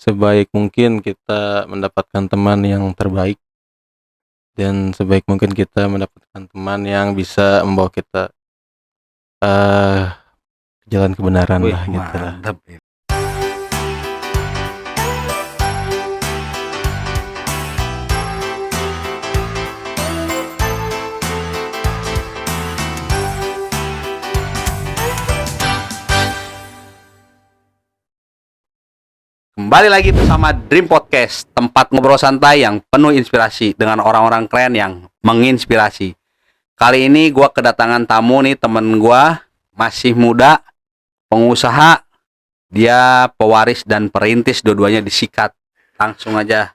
sebaik mungkin kita mendapatkan teman yang terbaik, dan sebaik mungkin kita mendapatkan teman yang bisa membawa kita ke jalan kebenaran Wih, lah gitu lah. mantap. Kembali lagi bersama Dream Podcast, tempat ngobrol santai yang penuh inspirasi dengan orang-orang keren yang menginspirasi. Kali ini gue kedatangan tamu nih, temen gue masih muda, pengusaha, dia pewaris dan perintis dua-duanya di Sikat. Langsung aja,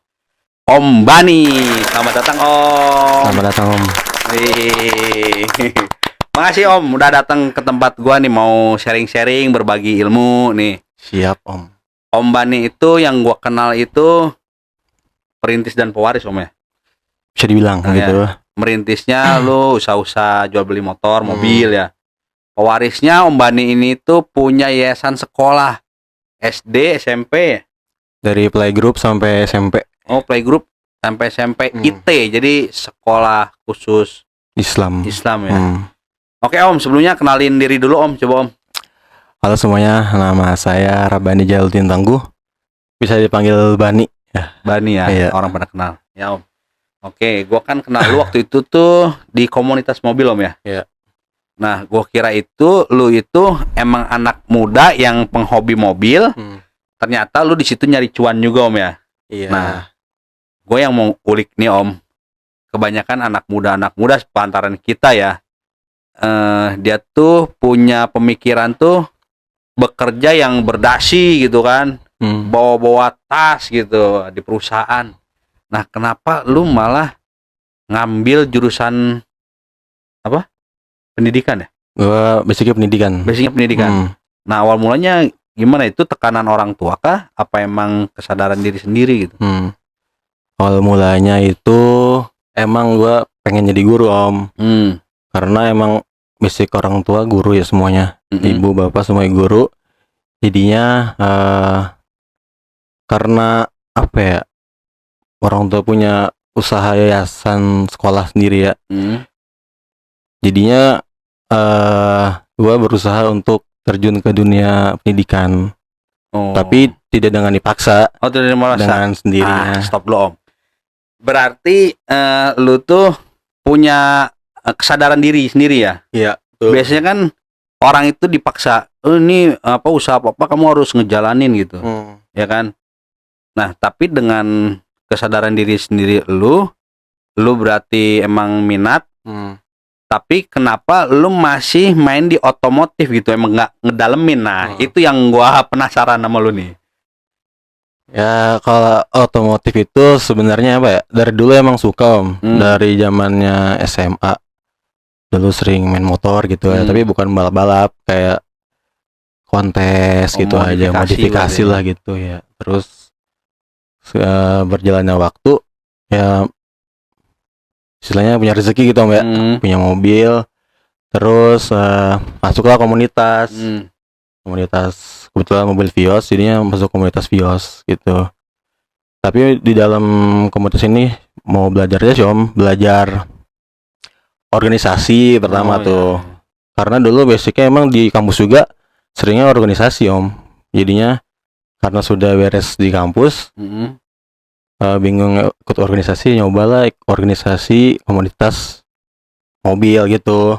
Om Bani. Selamat datang Om. Selamat datang Om. Wih. Makasih Om udah datang ke tempat gue nih, mau sharing-sharing, berbagi ilmu nih. Siap Om. Om Bani itu yang gua kenal itu perintis dan pewaris Om ya. Bisa dibilang gitu. Merintisnya lu usaha-usaha jual beli motor, mobil ya. Pewarisnya Om Bani ini tuh punya yayasan sekolah SD, SMP. Dari playgroup sampai SMP. Oh, playgroup sampai SMP. IT. Jadi sekolah khusus Islam ya. Oke Om, sebelumnya kenalin diri dulu Om, coba Om. Halo semuanya, nama saya Rabani Jaluddin Tangguh. Bisa dipanggil Bani ya. Bani ya, iya. Orang pada kenal ya Om. Oke, gua kan kenal lu waktu itu tuh di komunitas mobil Om ya. Iya. Nah, gua kira itu lu itu emang anak muda yang penghobi mobil. Ternyata lu di situ nyari cuan juga Om ya. Iya. Nah, gue yang mau ulik nih Om. Kebanyakan anak muda sepantaran kita ya. Dia tuh punya pemikiran tuh bekerja yang berdasi gitu kan, bawa-bawa tas gitu di perusahaan. Nah, kenapa lu malah ngambil jurusan apa? Pendidikan ya? Gua basicnya pendidikan. Nah, awal mulanya gimana, itu tekanan orang tua kah? Apa emang kesadaran diri sendiri gitu? Awal mulanya itu emang gua pengen jadi guru Om. Karena emang basic orang tua guru ya semuanya. Ibu bapak semua guru. Jadinya karena apa ya, orang tua punya usaha yayasan sekolah sendiri ya. Jadinya gua berusaha untuk terjun ke dunia pendidikan. Tapi tidak dengan dipaksa. Tidak dipaksa. Dengan sendirinya. Stop dulu Om. Berarti lu tuh punya kesadaran diri sendiri ya? Iya. Biasanya kan orang itu dipaksa, ini apa usaha apa kamu harus ngejalanin gitu, ya kan? Nah, tapi dengan kesadaran diri sendiri lu berarti emang minat. Tapi kenapa lu masih main di otomotif gitu, emang nggak ngedalemin? Nah, itu yang gua penasaran sama lu nih. Ya, kalau otomotif itu sebenarnya apa ya? Dari dulu emang suka Om. Dari zamannya SMA. Dulu sering main motor gitu ya, tapi bukan balap-balap, kayak kontes gitu aja, modifikasi lah gitu ya. Terus berjalannya waktu ya, istilahnya punya rezeki gitu Om ya, punya mobil. Terus masuklah komunitas. Kebetulan mobil Vios, jadinya masuk komunitas Vios gitu. Tapi di dalam komunitas ini mau belajarnya sih Om, belajar organisasi pertama tuh. Karena dulu basicnya emang di kampus juga seringnya organisasi Om. Jadinya karena sudah beres di kampus, bingung ikut organisasi, nyobalah organisasi komunitas mobil gitu.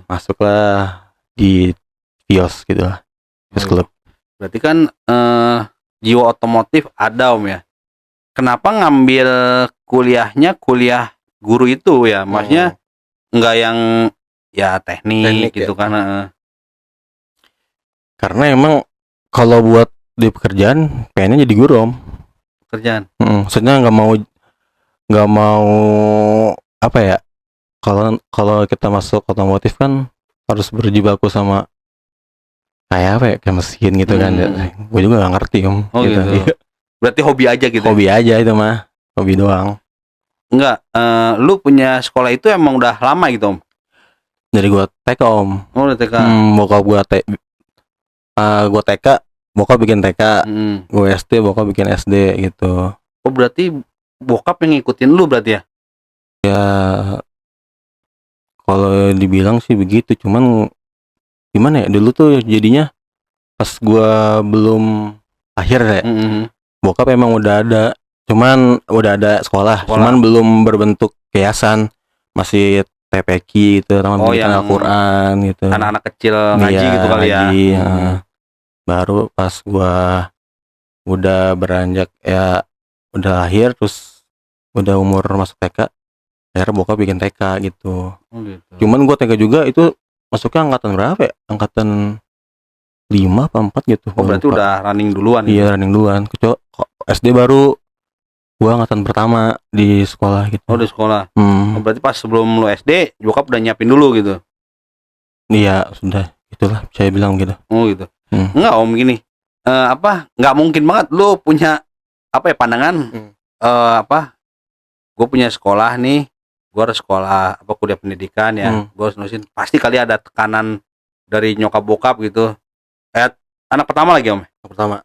Masuklah di Vios gitu lah, Vios Club. Berarti kan jiwa otomotif ada Om ya. Kenapa ngambil kuliahnya kuliah guru itu ya? Maksudnya enggak yang ya teknik gitu ya. Karena emang kalau buat di pekerjaan pengennya jadi guru Om. Pekerjaan. Maksudnya nggak mau apa ya? Kalau kita masuk otomotif kan harus berjibaku sama kayak apa ya, kayak mesin gitu kan. Gue juga nggak ngerti Om. Gitu. Berarti hobi aja gitu. Hobi aja itu mah, hobi doang. Enggak, lu punya sekolah itu emang udah lama gitu Om? Dari gua TK Om. Udah TK. Bokap gua gua TK bokap bikin TK, Hmm. gue SD, bokap bikin SD gitu. Oh berarti bokap yang ngikutin lu berarti ya? Ya kalau dibilang sih begitu, cuman gimana ya, dulu tuh jadinya pas gua belum lahir ya, Hmm. bokap emang udah ada sekolah, Sekolah. cuman belum berbentuk yayasan, masih TPQ gitu, sama Oh, pendidikan yang Al-Quran gitu. Anak-anak kecil ngaji Iya, gitu kali ya? ngaji, Hmm. baru pas gua udah beranjak ya, udah lahir terus udah umur masuk TK, akhirnya bokap bikin TK gitu. Oh gitu. Cuman gua TK juga itu masuknya angkatan berapa ya? Angkatan 5 apa 4 gitu. Oh gua berarti lupa. udah running duluan gitu. Iya, running duluan. Kecuali SD baru gua angkatan pertama di sekolah gitu. Oh di sekolah. Oh berarti pas sebelum lu SD, bokap udah nyiapin dulu gitu. Iya, sudah. Itulah saya bilang gitu. Oh gitu. Hmm. Enggak om gini. Nggak mungkin banget lu punya apa ya pandangan gue punya sekolah nih, gue harus sekolah kuliah pendidikan ya, gue harus nulisin. Pasti kali ada tekanan dari nyokap bokap gitu. Anak pertama lagi om.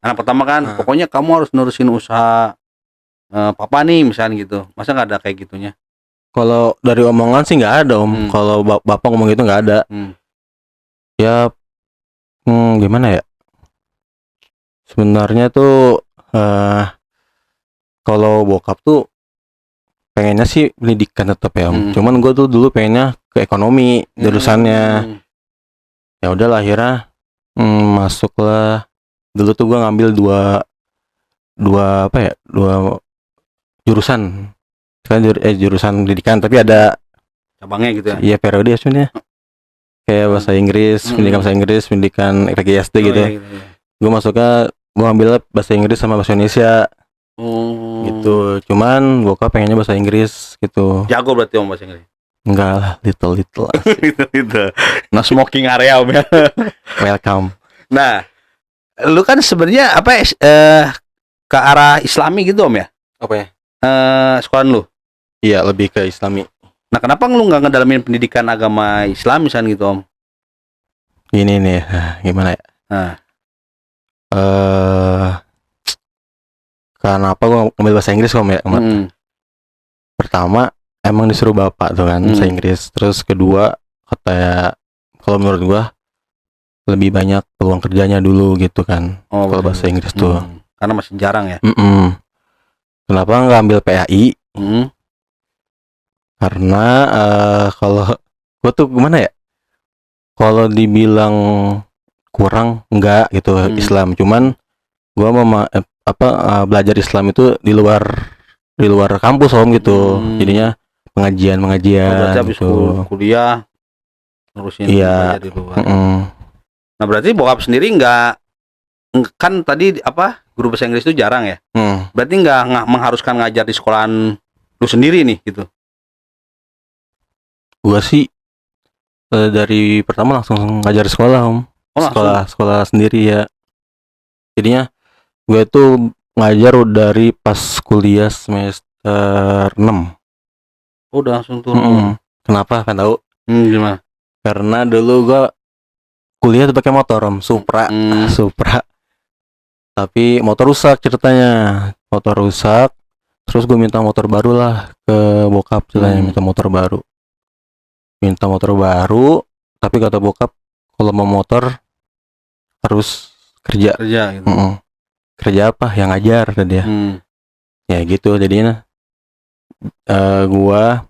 Anak pertama kan, pokoknya kamu harus nurusin usaha papa nih misalnya gitu. Masa nggak ada kayak gitunya? Kalau dari omongan sih nggak ada om. Kalau bapak ngomong gitu nggak ada. Ya, gimana ya? Sebenarnya tuh kalau bokap tuh pengennya sih pendidikan tetap ya om. Cuman gue tuh dulu pengennya ke ekonomi jurusannya. Ya udah akhirnya masuklah. Dulu tuh gue ngambil dua jurusan. Kan jurusan pendidikan, tapi ada cabangnya gitu ya? Iya, periode sebenarnya. Kayak bahasa Inggris, pendidikan bahasa Inggris, pendidikan RGSD gitu. Iya. Gue ngambil bahasa Inggris sama bahasa Indonesia. Gitu. Cuman bokap pengennya bahasa Inggris gitu. Jago berarti om bahasa Inggris? Enggak lah, little. Little. No smoking area om ya. Welcome. Nah, lu kan sebenarnya ke arah Islami gitu om ya? Apa ya? Sekolah lu? Iya, lebih ke Islami. Nah, kenapa lu nggak ngedalamin pendidikan agama Islam misalnya gitu om? Gini nih, gimana ya? Kenapa gue ngambil bahasa Inggris om ya? Pertama, emang disuruh bapak tuh kan bahasa Inggris. Terus kedua, kalau menurut gue lebih banyak peluang kerjanya dulu gitu kan. Kalau bahasa Inggris tuh. Karena masih jarang ya. Kenapa nggak ambil PAI? Karena kalau gue tuh gimana ya? Kalau dibilang kurang enggak gitu Islam. Cuman gue belajar Islam itu di luar kampus om gitu. Jadinya pengajian berarti habis gitu. kuliah ngurusin iya. di luar. Nah berarti bokap sendiri nggak, kan tadi guru bahasa Inggris itu jarang ya? Berarti nggak mengharuskan ngajar di sekolahan lu sendiri nih gitu? Gua sih dari pertama langsung ngajar di sekolah om. Sekolah sendiri ya. Jadinya gue tuh ngajar dari pas kuliah semester 6. Udah langsung turun. Kenapa? Kan tahu? Gimana? Karena dulu gue kuliah tuh pakai motor om, Supra. Tapi motor rusak ceritanya. Terus gue minta motor baru lah ke bokap ceritanya, minta motor baru. Tapi kata bokap kalau mau motor harus kerja gitu. Kerja apa? Yang ngajar tadi ya. Ya gitu jadinya gua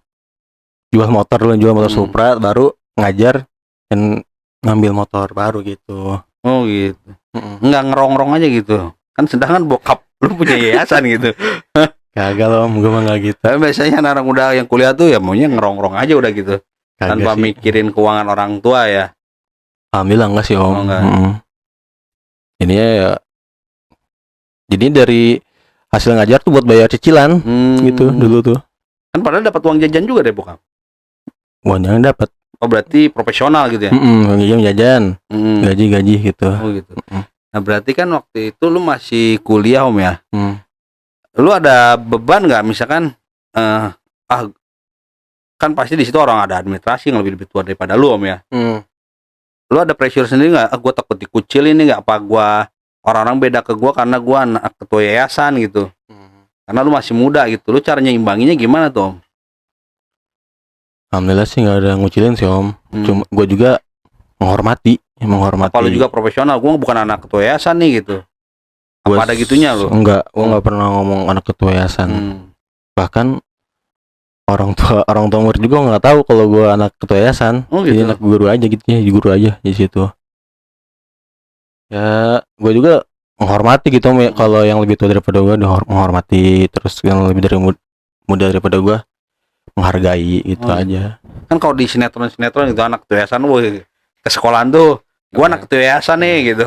jual motor Supra baru ngajar dan ngambil motor baru gitu. Oh gitu. Nggak ngerongrong aja gitu. Kan sedangkan bokap lu punya yayasan gitu. Kagak loh, gue mah nggak gitu. Tapi biasanya anak muda yang kuliah tuh ya maunya ngerongrong aja udah gitu. Tanpa mikirin keuangan orang tua ya. Alhamdulillah enggak sih om. Jadi dari hasil ngajar tuh buat bayar cicilan gitu dulu tuh. Kan padahal dapat uang jajan juga deh bokap. Uang jajan dapat. Oh berarti profesional gitu ya? Jajan, gaji gitu. Oh gitu. Nah berarti kan waktu itu lu masih kuliah om ya? Lu ada beban nggak misalkan kan pasti di situ orang ada administrasi yang lebih tua daripada lu om ya? Lu ada pressure sendiri nggak? Gue takut dikucilin nih nggak? Apa gue orang-orang beda ke gua karena gua anak ketua yayasan gitu. Karena lu masih muda gitu. Lu caranya imbanginya gimana tuh, Om? Alhamdulillah sih nggak ada ngucilin sih Om. Cuma gue juga menghormati. Kalau juga profesional, gua bukan anak ketua yayasan nih gitu. Apa ada gitunya lu? Enggak, gue nggak pernah ngomong anak ketua yayasan. Bahkan orang tua murid juga nggak tahu kalau gue anak ketua yayasan. Oh, Jadi gitu. anak guru aja gitu ya, guru aja di situ. Ya, gue juga menghormati gitu Om. Kalau yang lebih tua daripada gue menghormati, terus yang lebih muda daripada gue menghargai gitu aja. Kan kalau di sinetron itu anak ketua yayasan, woi, ke sekolahan tuh, gua anak ketua yayasan nih gitu.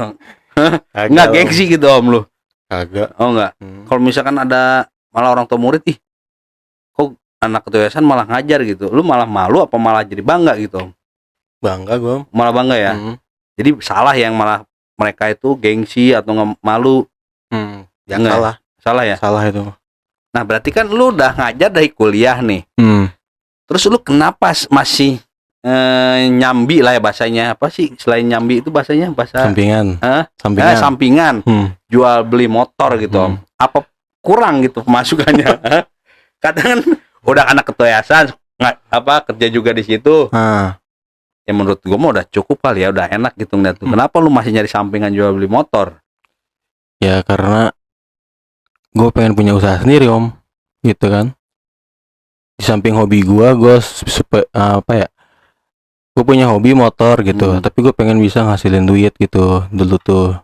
Enggak gengsi gitu Om lu. Agak. Oh enggak. Kalau misalkan ada malah orang tua murid, ih, kok anak ketua yayasan malah ngajar gitu. Lu malah malu apa malah jadi bangga gitu, Om? Bangga gue. Malah bangga ya. Jadi salah yang malah mereka itu gengsi atau nggak malu. Yang salah. Salah ya? Salah itu. Nah, berarti kan lu udah ngajar dari kuliah nih. Terus lu kenapa masih nyambi lah ya bahasanya, apa sih selain nyambi itu bahasanya sampingan. Sampingan jual beli motor gitu Om. Apa kurang gitu pemasukannya? Kadang kan udah anak ketua yayasan kerja juga di situ. Ya menurut gua mah udah cukup kali ya, udah enak gitu ngeliat tuh. Kenapa lu masih nyari sampingan jual beli motor? Ya karena gue pengen punya usaha sendiri Om, gitu kan. Di samping hobi gue gue punya hobi motor gitu, tapi gue pengen bisa ngasilin duit gitu dulu tuh.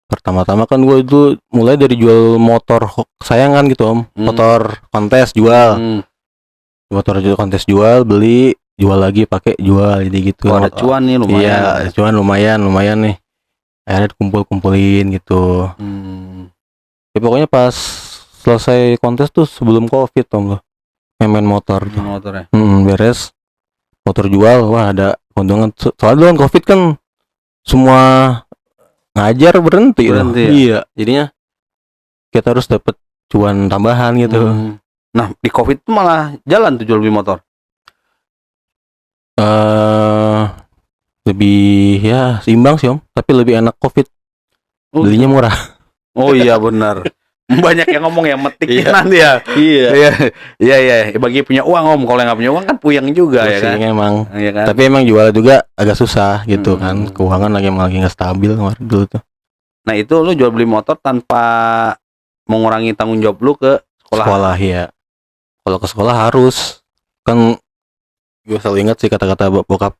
Pertama-tama kan gue itu mulai dari jual motor kesayangan gitu Om, motor kontes jual, motor kontes jual, beli, jual lagi, pakai, jual, jadi gitu. Ada cuan nih lumayan. Iya, cuan lumayan nih. Akhirnya kumpul-kumpulin gitu. Ya pokoknya pas selesai kontes tuh sebelum COVID Om loh, main motor tuh. Motor ya. Beres. Motor jual, wah ada keuntungan. Soalnya kan COVID kan semua ngajar berhenti ya? Iya, jadinya kita harus dapat cuan tambahan gitu. Nah, di COVID tuh malah jalan tuh jual beli motor. Lebih ya seimbang sih Om, tapi lebih enak COVID. Belinya murah. Oh iya benar. Banyak yang ngomong ya, metik nanti ya. Iya. Bagi punya uang Om, kalau yang nggak punya uang kan puyeng juga ya kan. Emang. Iya kan? Tapi emang jual juga agak susah gitu kan. Keuangan lagi nggak stabil kemarin dulu tuh. Nah itu lu jual beli motor tanpa mengurangi tanggung jawab lu ke sekolah. Sekolah ya. Kalau ke sekolah harus. Kan gue selalu ingat sih kata-kata bokap.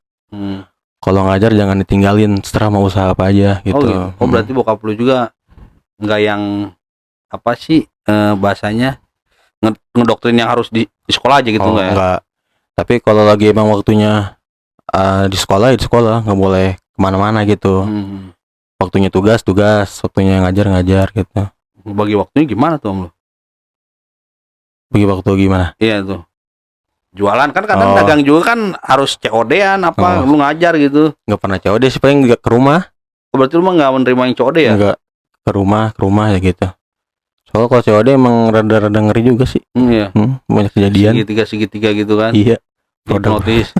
Kalau ngajar jangan ditinggalin, setelah mau usaha apa aja gitu. Oh berarti bokap lu juga nggak yang apa sih bahasanya ngedoktrin yang harus di sekolah aja gitu nggak ya? Enggak. Tapi kalau lagi emang waktunya di sekolah ya di sekolah, nggak boleh kemana-mana gitu. Waktunya tugas, waktunya ngajar gitu. Bagi waktunya gimana tuh Om lu? Bagi waktu gimana? Iya tuh. Jualan kan kadang dagang juga kan harus COD-an apa lu ngajar gitu. Nggak pernah COD sih, paling nggak ke rumah. Berarti lu mah nggak menerima yang COD ya? Enggak, ke rumah ya gitu. Soalnya kalau COD emang rada-rada ngeri juga sih. Iya. Banyak kejadian. Segitiga gitu kan. Iya. Hipnotis.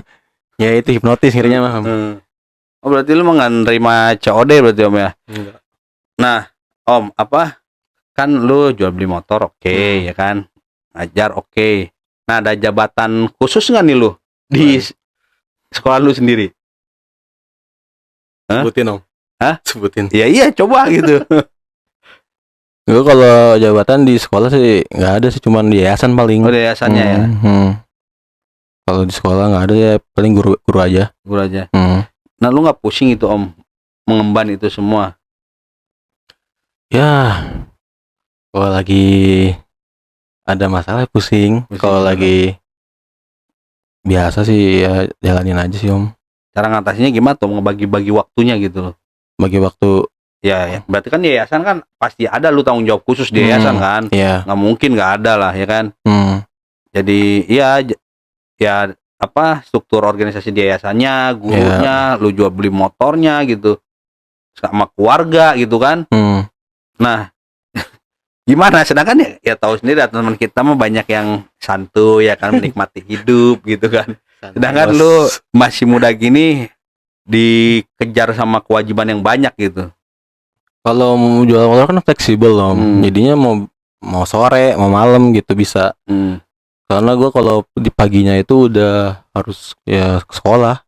Ya itu hipnotis ngerinya mah. Oh berarti lu mah nggak nerima COD berarti Om ya? Enggak. Nah Om, apa kan lu jual beli motor oke, ya kan, ngajar oke. Nah ada jabatan khusus nggak nih lu di sekolah lu sendiri? Sebutin Om. Hah? Sebutin. Ya iya coba gitu. Gue kalau jabatan di sekolah sih nggak ada sih, cuman di yayasan paling. Oh di yayasannya ya. Kalau di sekolah nggak ada ya, paling guru aja. Guru aja. Nah lu nggak pusing itu Om mengemban itu semua? Ya, kalau lagi ada masalah pusing. Kalau lagi biasa sih ya jalanin aja sih Om. Cara ngatasinnya gimana tuh, ngebagi-bagi waktunya gitu loh? Bagi waktu. Ya, berarti kan yayasan kan pasti ada lu tanggung jawab khusus di yayasan kan? Iya. Nggak mungkin nggak ada lah ya kan? Jadi ya apa struktur organisasi di yayasannya, gurunya, lu jual beli motornya gitu, sama keluarga gitu kan? Nah, gimana? Sedangkan ya tahu sendiri teman kita mah banyak yang santuy ya kan, menikmati hidup gitu kan. Sedangkan lu masih muda gini dikejar sama kewajiban yang banyak gitu. Kalau mau jual motor kan fleksibel om. Jadinya mau sore, mau malam gitu bisa. Karena gue kalau di paginya itu udah harus ya ke sekolah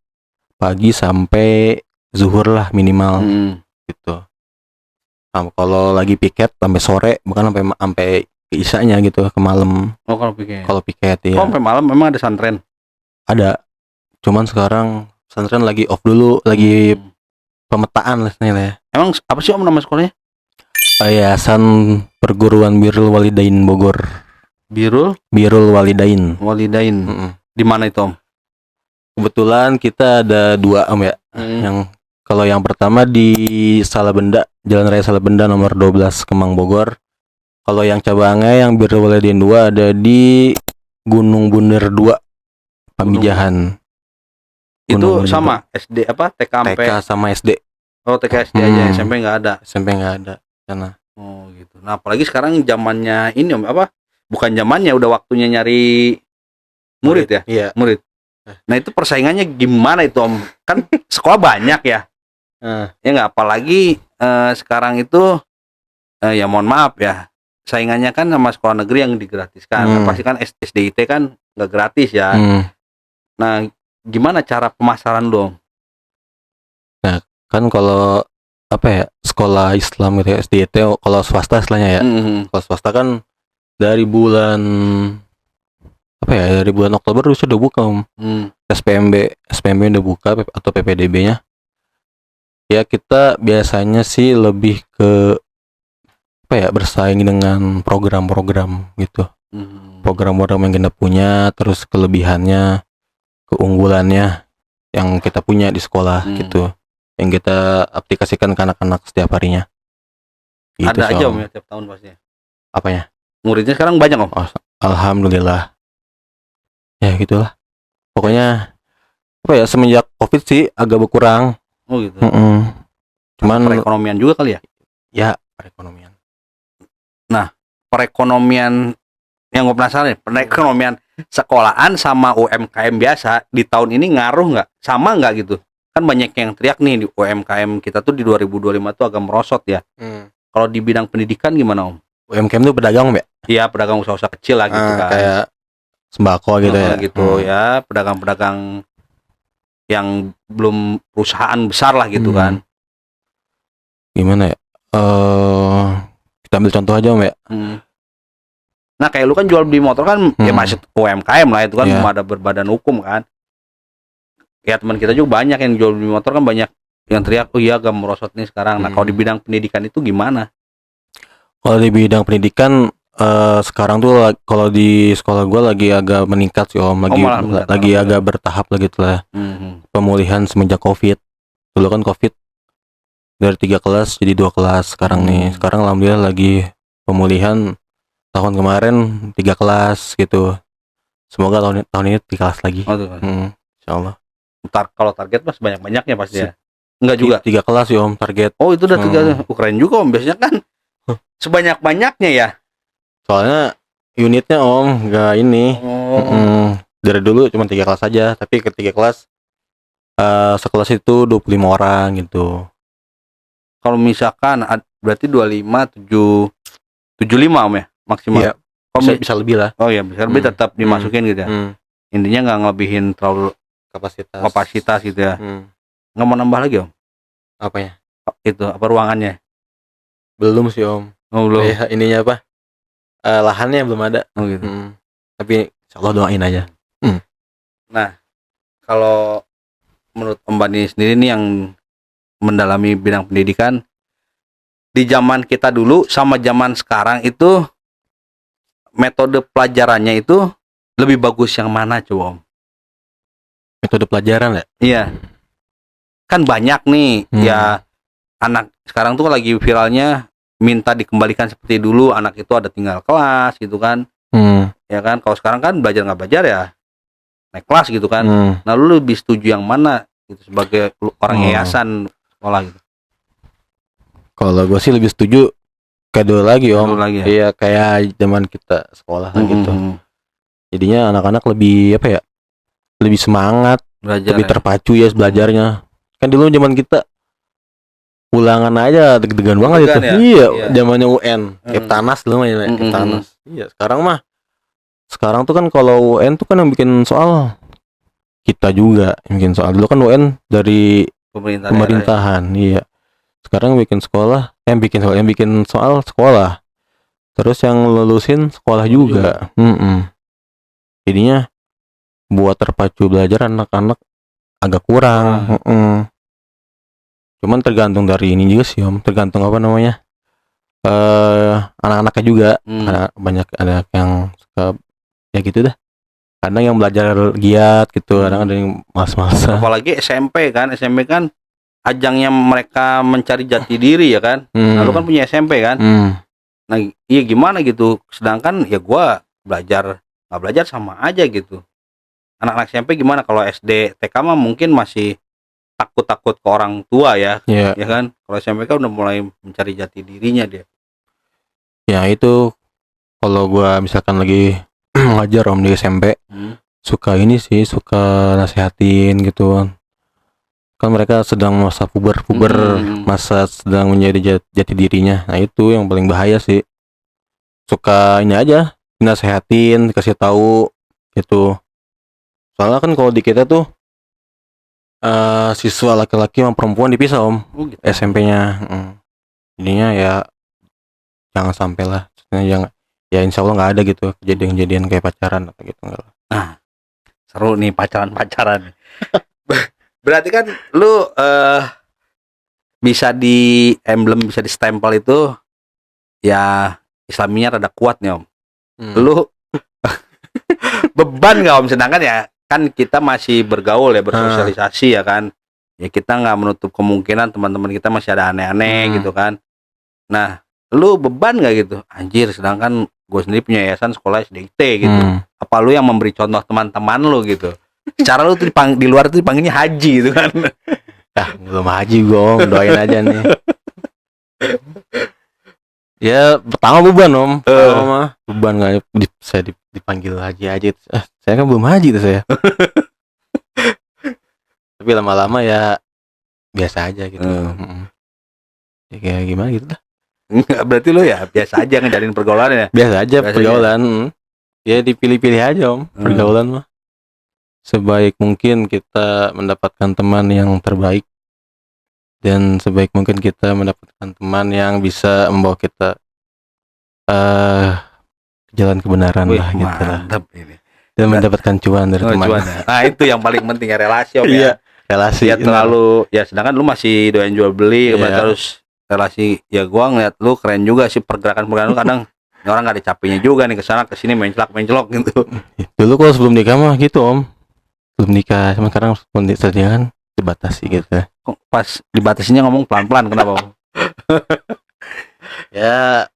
pagi sampai zuhur lah minimal gitu. Kalau lagi piket sampai sore, bahkan sampai ke isanya gitu ke malam. Oh kalau piket. Kalau piket ya. Oh sampai malam memang ada santren? Ada. Cuman sekarang santren lagi off dulu, lagi pemetaan lah ya. Emang apa sih om nama sekolahnya? Yayasan Perguruan Birrul Walidain Bogor. Birrul Walidain. Di mana itu om? Kebetulan kita ada 2 om ya. Yang kalau yang pertama di Salabenda, Jalan Raya Salabenda nomor 12 Kemang Bogor. Kalau yang cabangnya yang Birrul Walidain 2 ada di Gunung Bunder 2 Pamijahan. Itu sama SD apa TK sama SD. Oh TK SD aja, SMP nggak ada. SMP nggak ada sana. Oh gitu. Nah apalagi sekarang zamannya ini om apa? Bukan zamannya, udah waktunya nyari murid ya? Iya. Murid. Nah itu persaingannya gimana itu om? Kan sekolah banyak ya. Ya nggak, apalagi sekarang itu ya mohon maaf ya, saingannya kan sama sekolah negeri yang digratiskan. Pasti kan SDIT kan nggak gratis ya. Nah gimana cara pemasaran dong? Nah kan kalau apa ya, sekolah Islam gitu ya, SDIT kalau swasta istilahnya ya. Kalau swasta kan dari bulan apa ya, dari bulan Oktober sudah buka om. SPMB udah buka atau PPDB-nya. Ya kita biasanya sih lebih ke apa ya, bersaing dengan program-program gitu. Program-program yang kita punya, terus kelebihannya, keunggulannya yang kita punya di sekolah gitu, yang kita aplikasikan ke anak-anak setiap harinya gitu. Ada aja om ya tiap tahun pastinya. Apanya? Muridnya sekarang banyak om? Alhamdulillah ya gitulah pokoknya. Apa ya, semenjak COVID sih agak berkurang. Oh gitu. Cuman perekonomian juga kali ya? Ya perekonomian. Nah perekonomian yang gue penasaran nih, perekonomian sekolahan sama UMKM biasa di tahun ini ngaruh nggak? Sama nggak gitu? Kan banyak yang teriak nih di UMKM kita tuh di 2025 tuh agak merosot ya. Kalau di bidang pendidikan gimana om? UMKM tuh pedagang ya? Iya pedagang usaha-usaha kecil lah gitu kan. Kayak sembako gitu ya. Gitu ya, pedagang-pedagang yang belum perusahaan besar lah gitu kan. Gimana ya? Kita ambil contoh aja om ya. Nah kayak lu kan jual beli motor kan ya masih UMKM lah, itu kan ada berbadan hukum kan. Ya teman kita juga banyak yang jual beli motor kan, banyak yang teriak oh iya agak merosot nih sekarang. Nah kalau di bidang pendidikan itu gimana? Kalau di bidang pendidikan sekarang tuh kalau di sekolah gue lagi agak meningkat sih om, lagi agak bertahap lah gitu lah. Pemulihan semenjak COVID. Dulu kan COVID dari 3 kelas jadi 2 kelas sekarang nih. Sekarang alhamdulillah lagi pemulihan, tahun kemarin 3 kelas gitu. Semoga tahun ini 3 kelas lagi. Insyaallah. Ntar kalau target mas banyak-banyaknya pasti ya? Enggak juga? 3 kelas sih om target. Oh itu udah 3, keren juga om, biasanya kan sebanyak-banyaknya ya. Soalnya unitnya om enggak ini. Dari dulu cuma 3 kelas aja, tapi ke 3 kelas sekelas itu 25 orang gitu. Kalau misalkan berarti 25, 75 om ya maksimal. Iya, bisa lebih lah. Oh iya bisa lebih, tetap dimasukin gitu ya. Intinya nggak ngelebihin terlalu kapasitas gitu ya. Nggak mau nambah lagi om? Apanya? Itu apa ruangannya? Belum sih om. Oh belum. Ininya apa? Lahannya belum ada. Oh gitu. Tapi insyaallah doain aja. Nah kalau menurut Om Bani sendiri nih yang mendalami bidang pendidikan, di zaman kita dulu sama zaman sekarang itu metode pelajarannya itu lebih bagus yang mana coba om? Metode pelajaran ya? Iya. Kan banyak nih ya, anak sekarang tuh lagi viralnya minta dikembalikan seperti dulu, anak itu ada tinggal kelas gitu kan. Ya kan, kalau sekarang kan belajar nggak belajar ya naik kelas gitu kan. Nah lu lebih setuju yang mana gitu sebagai orang yayasan sekolah gitu? Kalau gue sih lebih setuju kedua lagi om. Lagi, ya? Iya kayak zaman kita sekolah gitu. Jadinya anak-anak lebih apa ya, lebih semangat, belajar, lebih terpacu ya belajarnya. Kan dulu zaman kita ulangan aja deg-degan banget itu. Deg-degan ya? Iya, Iya. zamannya UN, Keptanas dulu mah ya, Keptanas. Iya, sekarang tuh kan kalau UN tuh kan yang bikin soal kita juga yang bikin soal. Dulu kan UN dari Pemerintah daerah ya. pemerintahan, iya. Sekarang yang bikin soal sekolah. Terus yang lulusin sekolah juga. Jadinya buat terpacu belajar anak-anak agak kurang. Cuman tergantung dari ini juga sih Om, tergantung apa namanya anak-anaknya juga. Banyak anak yang suka ya gitu dah, kadang yang belajar giat gitu, kadang ada yang malas-malasan. Apalagi SMP kan ajangnya mereka mencari jati diri ya kan. Nah, lu kan punya SMP kan. Nah iya gimana gitu, sedangkan ya gua nggak belajar sama aja gitu. Anak-anak SMP gimana, kalau SD TK mah mungkin masih takut ke orang tua ya, ya kan. Kalau SMP kan udah mulai mencari jati dirinya dia. Ya itu kalau gua misalkan lagi ngajar Om di SMP, suka nasehatin gitu kan, mereka sedang masa puber masa sedang menjadi jati dirinya. Nah itu yang paling bahaya sih, suka ini aja nasehatin, kasih tahu gitu. Soalnya kan kalau di kita tuh siswa laki-laki sama perempuan dipisah Om, gitu. SMP-nya. Jadinya ya jangan sampai lah, jangan, ya insya Allah nggak ada gitu kejadian-kejadian kayak pacaran atau gitu, enggak lah. Nah seru nih pacaran. Berarti kan lu bisa di emblem, bisa di stempel itu ya Islaminya rada kuat nih Om. Lu beban gak Om? Sedangkan ya kan kita masih bergaul ya, bersosialisasi ya kan. Ya kita nggak menutup kemungkinan teman-teman kita masih ada aneh-aneh gitu kan. Nah lu beban gak gitu? Anjir, sedangkan gue sendiri punya yayasan sekolah SDIT gitu. Apa lu yang memberi contoh teman-teman lu gitu? Cara lu tuh di luar tuh dipanggilnya haji gitu kan. Belum haji gue Om, doain aja nih. Ya pertama beban Om, beban nggak saya dipanggil haji aja. Saya kan belum haji tuh saya. Tapi lama-lama ya biasa aja gitu. Ya kayak gimana gitu dah. Enggak, berarti lu ya biasa aja ngejalin pergaulan ya. Biasa aja pergaulan. Ya dipilih-pilih aja Om, pergaulan mah. Sebaik mungkin kita mendapatkan teman yang terbaik, dan sebaik mungkin kita mendapatkan teman yang bisa membawa kita ke jalan kebenaran. Wih, lah gitu lah. Ini. Dan mendapatkan cuan dari teman. Nah itu yang paling penting ya, relasi Om ya. Relasi. Ya terlalu ya, sedangkan lu masih doyan jual beli, terus relasi ya. Gua ngeliat lu keren juga sih, pergerakan lu kadang orang nggak ada capeknya juga nih, kesana kesini mencelok gitu. Dulu kalau sebelum nikah mah gitu Om, belum nikah, cuma sekarang saja kan dibatasi gitu. Kok pas dibatasinya ngomong pelan-pelan, kenapa Om? Ya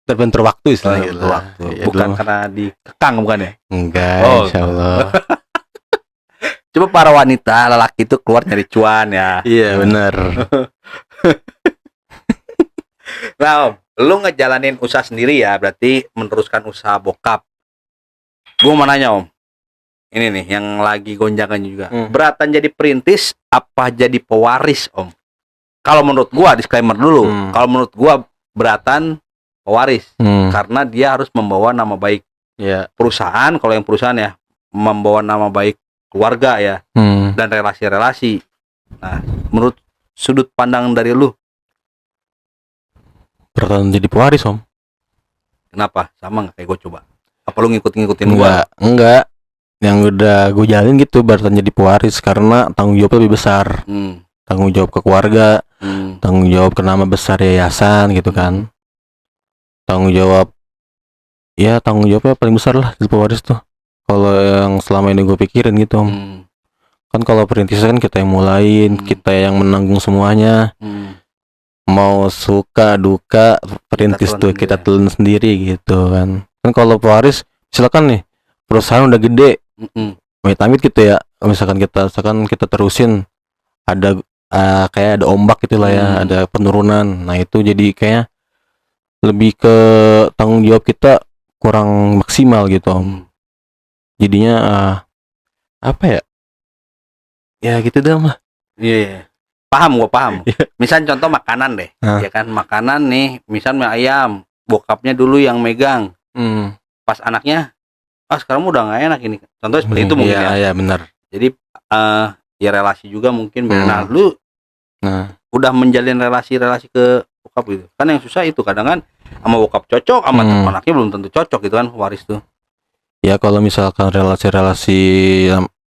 terbentur waktu istilahnya gitu. Waktu. Ya, bukan karena dikekang bukan ya? Enggak, insya Allah. Coba para wanita, lelaki itu keluar nyari cuan ya. Iya benar. Nah Om, lu ngejalanin usaha sendiri ya, berarti meneruskan usaha bokap. Gue mau nanya Om, ini nih yang lagi gonjangan juga. Beratan jadi perintis apa jadi pewaris Om? Kalau menurut gua, disclaimer dulu, kalau menurut gua beratan pewaris, karena dia harus membawa nama baik perusahaan. Kalau yang perusahaan ya membawa nama baik keluarga ya, dan relasi-relasi. Nah menurut sudut pandang dari lu, beratan jadi pewaris Om. Kenapa? Sama nggak kayak gue? Coba apa lu ngikutin gua? Enggak, yang udah gue jalin gitu, beratan jadi pewaris karena tanggung jawab lebih besar. Tanggung jawab ke keluarga, tanggung jawab ke nama besar yayasan gitu kan. Tanggung jawabnya paling besar lah di pewaris tuh, kalau yang selama ini gue pikirin gitu Om. Kan kalau perintis kan kita yang mulain, kita yang menanggung semuanya. Mau suka duka perintis tuh kita telan sendiri gitu kan. Kan kalau pewaris silakan nih, perusahaan udah gede, amit-amit gitu ya, misalkan kita terusin, ada kayak ada ombak gitu lah ya, ada penurunan. Nah itu jadi kayak lebih ke tanggung jawab kita kurang maksimal gitu Om. Jadinya apa ya? Ya gitu dah mah. Iya. Paham, gua paham. Misal contoh makanan deh, ya kan, makanan nih, misal mie ayam, bokapnya dulu yang megang, pas anaknya, sekarang udah nggak enak ini. Contoh seperti itu mungkin ya. Iya benar. Jadi ya relasi juga mungkin. Nah, lu udah menjalin relasi ke bokap gitu. Kan yang susah itu kadang kan sama bokap cocok, sama anaknya belum tentu cocok gitu kan, waris tuh. Ya kalau misalkan relasi-relasi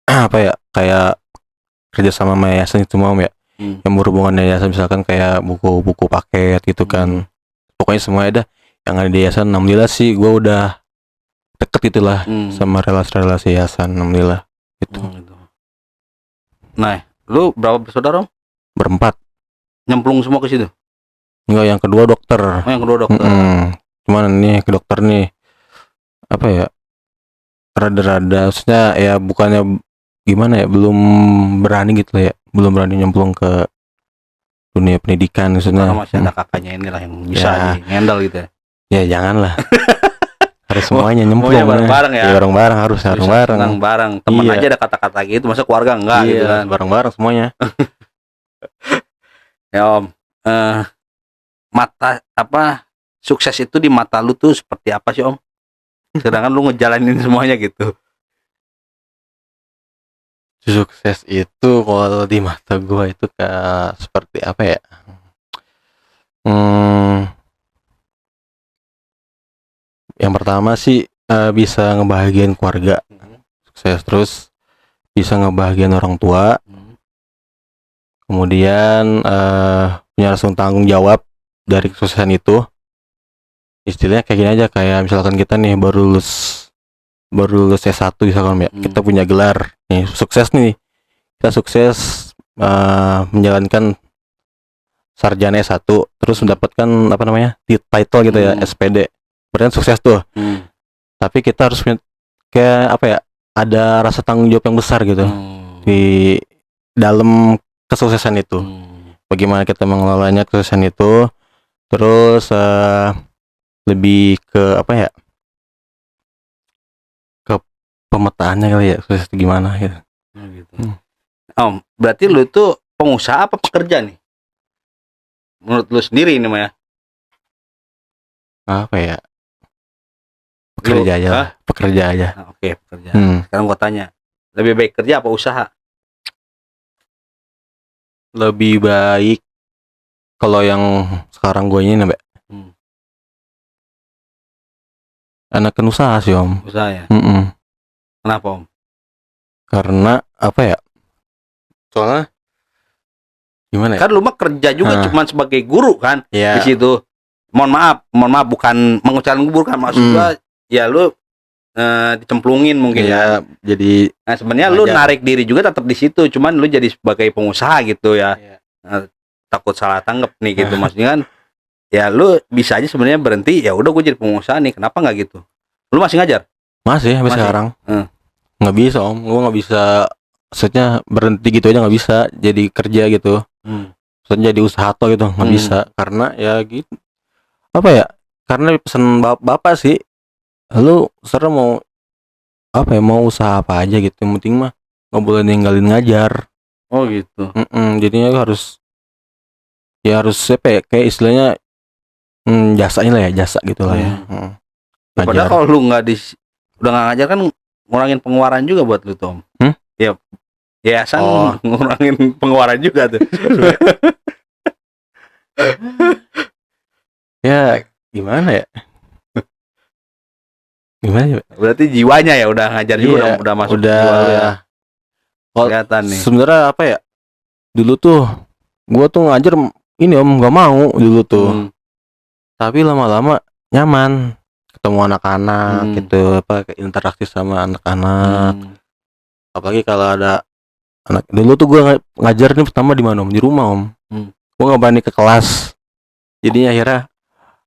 apa ya, kayak kerja sama yayasan itu mau ya. Yang berhubungan dengan yayasan, misalkan kayak buku-buku paket gitu kan, pokoknya semuanya ada yang ada di yayasan. Alhamdulillah sih gue udah deket itulah sama relasi-relasi yayasan, alhamdulillah gitu. Nah, lu berapa bersaudara? Berempat. Nyemplung semua ke situ? Enggak, yang kedua dokter. Yang kedua dokter. Cuman nih ke dokter nih apa ya, rada-rada maksudnya ya, bukannya gimana ya, belum berani gitu ya, belum berani nyemplung ke dunia pendidikan maksudnya. Karena masih ada kakaknya inilah yang bisa di-handle gitu ya. Ya janganlah. Harus semuanya nyemplung. Bareng-bareng ya. Bareng-bareng, harus bareng. Bareng. Temen aja ada kata-kata gitu, masa keluarga enggak gitu kan. Bareng-bareng semuanya. Ya Om, sukses itu di mata lu tuh seperti apa sih Om? Sedangkan lu ngejalanin semuanya gitu. Sukses itu kalau di mata gua itu kayak seperti apa ya? Yang pertama sih bisa ngebahagiain keluarga. Sukses. Terus bisa ngebahagiain orang tua. Kemudian punya langsung tanggung jawab dari kesuksesan itu. Istilahnya kayak gini aja, kayak misalkan kita nih baru lulus S1 misalkan ya, kita punya gelar nih, sukses nih, kita sukses menjalankan sarjana S1, terus mendapatkan apa namanya, title gitu ya, SPD, berarti sukses tuh. Tapi kita harus kayak apa ya, ada rasa tanggung jawab yang besar gitu di dalam kesuksesan itu. Bagaimana kita mengelolanya kesuksesan itu. Terus lebih ke apa ya, ke pemetaannya kali ya, sukses itu gimana gitu. Om, berarti lu tuh pengusaha apa pekerja nih? Menurut lu sendiri ini mah ya? Apa ya? Pekerja aja lah. Pekerja aja. Oke, pekerja. Sekarang gua tanya, lebih baik kerja apa usaha? Lebih baik kalau yang sekarang gue ini Mbak, enakan usaha sih Om. Usaha ya? Kenapa Om? Karena apa ya, soalnya gimana ya? Kan lu mah kerja juga cuma sebagai guru kan di situ. Mohon maaf bukan mengucapkan guru kan, maksud gua ya lu dicemplungin mungkin ya. Jadi sebenarnya lu narik diri juga tetap di situ, cuman lu jadi sebagai pengusaha gitu ya. Takut salah tanggap nih gitu. Maksudnya kan ya lu bisa aja sebenarnya berhenti, ya udah gue jadi pengusaha nih, kenapa nggak gitu? Lu masih ngajar? Masih sampai sekarang. Nggak bisa Om, gue nggak bisa, maksudnya berhenti gitu aja nggak bisa, jadi kerja gitu. Maksudnya jadi usaha atau gitu nggak bisa, karena ya gitu, apa ya, karena pesan bapak sih, lu serah mau apa ya, mau usaha apa aja gitu, yang penting mah nggak boleh ninggalin ngajar. Oh gitu. Jadinya harus apa ya, kayak istilahnya jasanya lah ya, jasa gitu lah ya. Padahal kalau lu udah nggak ngajar kan ngurangin pengeluaran juga buat lu Tom. Ya yayasan ngurangin pengeluaran juga tuh. Ya gimana ya? Gimana ya? Berarti jiwanya ya udah ngajar juga, udah masuk jiwa lu ya. Kelihatan nih. Sebenarnya apa ya? Dulu tuh gua tuh ngajar ini Om, nggak mau dulu tuh. Tapi lama-lama nyaman, ketemu anak-anak gitu, apa, interaksi sama anak-anak. Apalagi kalau ada anak. Dulu tuh gua ngajar nih pertama di mana Om? Di rumah Om. Gua nggak berani ke kelas. Jadinya akhirnya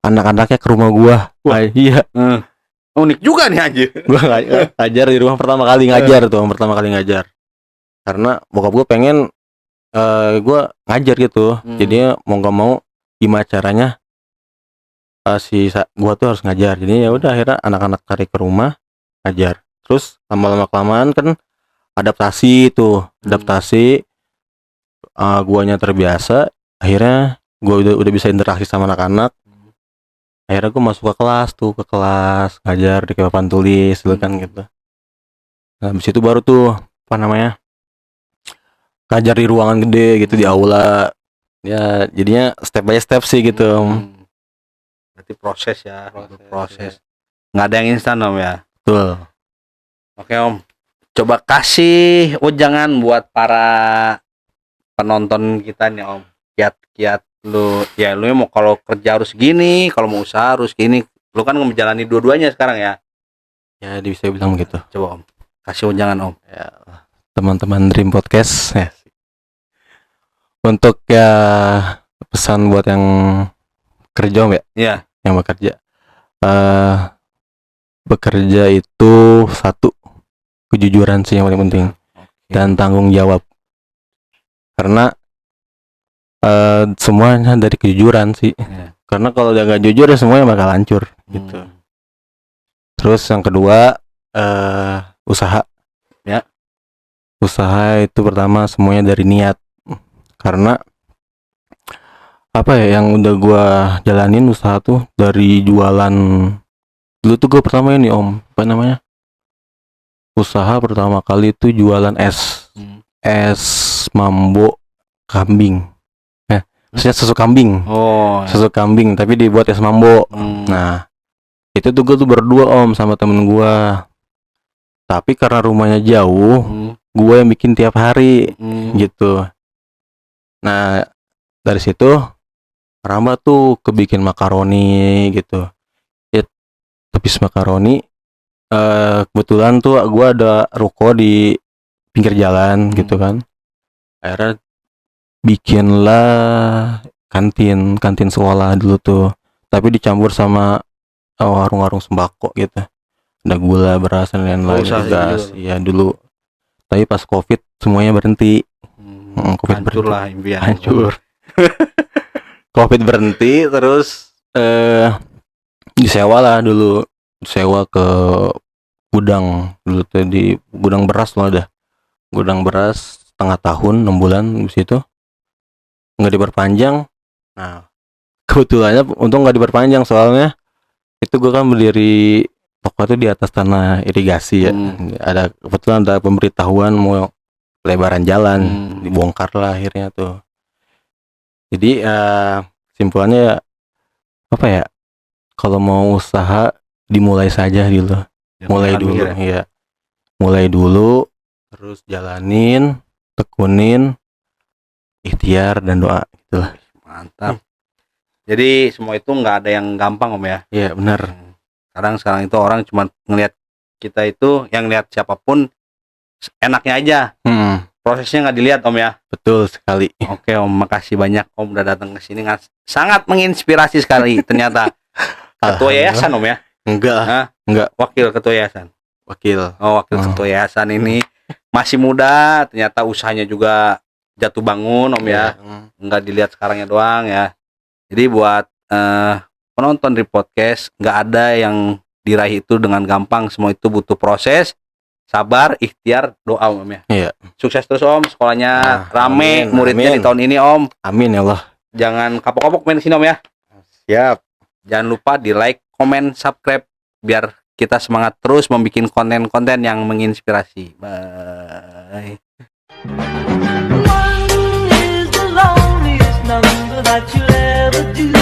anak-anaknya ke rumah gua. Iya. Unik juga nih anjir. Gua ngajar di rumah pertama kali ngajar. Karena bokap gua pengen gua ngajar gitu. Jadinya mau nggak mau gimana caranya gua tuh harus ngajar. Jadi ya udah akhirnya anak-anak tarik ke rumah ngajar. Terus lama-lama kelamaan kan adaptasi. guanya terbiasa, akhirnya gua udah bisa interaksi sama anak-anak. Akhirnya gua masuk ke kelas ngajar di papan tulis gitu kan gitu. Nah, habis itu baru tuh apa namanya? Ngajar di ruangan gede gitu di aula. Ya, jadinya step by step sih gitu. Berarti proses ya, proses. Nggak ada yang instan Om ya. Betul. Oke Om, coba kasih ujangan buat para penonton kita nih Om. Kiat-kiat lu, ya lu mau kalau kerja harus gini, kalau mau usaha harus gini. Lu kan menjalani dua-duanya sekarang ya. Ya, bisa bilang gitu. Coba Om, kasih ujangan Om. Ya, teman-teman Dream Podcast ya. Untuk ya pesan buat yang kerja Om ya. Iya. Yang bekerja. Bekerja itu satu, kejujuran sih yang paling penting. Dan tanggung jawab. Karena semuanya dari kejujuran sih. Karena kalau udah gak jujur ya semuanya bakal hancur gitu. Terus yang kedua usaha. Ya. Usaha itu pertama semuanya dari niat. Karena apa ya yang udah gua jalanin usaha tuh dari jualan. Dulu tuh gue pertama ini Om, apa namanya? Usaha pertama kali itu jualan es. Es mambo kambing. Maksudnya susu kambing. Susu kambing tapi dibuat es mambo. Nah, itu tuh gue tuh berdua Om sama temen gue. Tapi karena rumahnya jauh, gue yang bikin tiap hari gitu. Nah, dari situ Ramba tuh kebikin makaroni gitu. Ya, habis makaroni kebetulan tuh gue ada ruko di pinggir jalan gitu kan. Akhirnya bikinlah kantin sekolah dulu tuh. Tapi dicampur sama warung-warung sembako gitu. Ada gula, beras dan lain-lain, gas. Iya dulu. Tapi pas Covid semuanya berhenti. Covid hancur lah impian. Hancur. Covid berhenti terus disewa lah dulu. Disewa ke gudang dulu tuh di gudang beras loh dah. Gudang beras setengah tahun 6 bulan di situ. Nggak diperpanjang. Nah, kebetulannya untung nggak diperpanjang soalnya itu gue kan berdiri toko itu di atas tanah irigasi ya. Ada kebetulan ada pemberitahuan mau lebaran jalan, dibongkar lah akhirnya tuh. Jadi simpulannya ya, apa ya? Kalau mau usaha dimulai saja gitu. Mulai dulu ya. Mulai dulu terus jalanin, tekunin, ikhtiar dan doa gitu lah. Mantap. Jadi semua itu nggak ada yang gampang Om ya. Iya benar. Sekarang itu orang cuma ngelihat kita itu, yang lihat siapapun enaknya aja. Prosesnya nggak dilihat Om ya. Betul sekali. Oke Om, makasih banyak Om udah datang ke sini, sangat menginspirasi sekali ternyata. Ketua yayasan Om ya? Enggak. Wakil ketua yayasan. Wakil ketua yayasan ini masih muda, ternyata usahanya juga jatuh bangun Om ya. Nggak dilihat sekarangnya doang ya. Jadi buat penonton di podcast, nggak ada yang diraih itu dengan gampang. Semua itu butuh proses, sabar, ikhtiar, doa Om ya. Iya. Sukses terus Om, sekolahnya rame, muridnya di tahun ini Om. Amin ya Allah. Jangan kapok-kapok main sini Om ya. Siap. Jangan lupa di like, comment, subscribe biar kita semangat terus membuat konten-konten yang menginspirasi. Bye. One is the loneliest number that you'll ever do.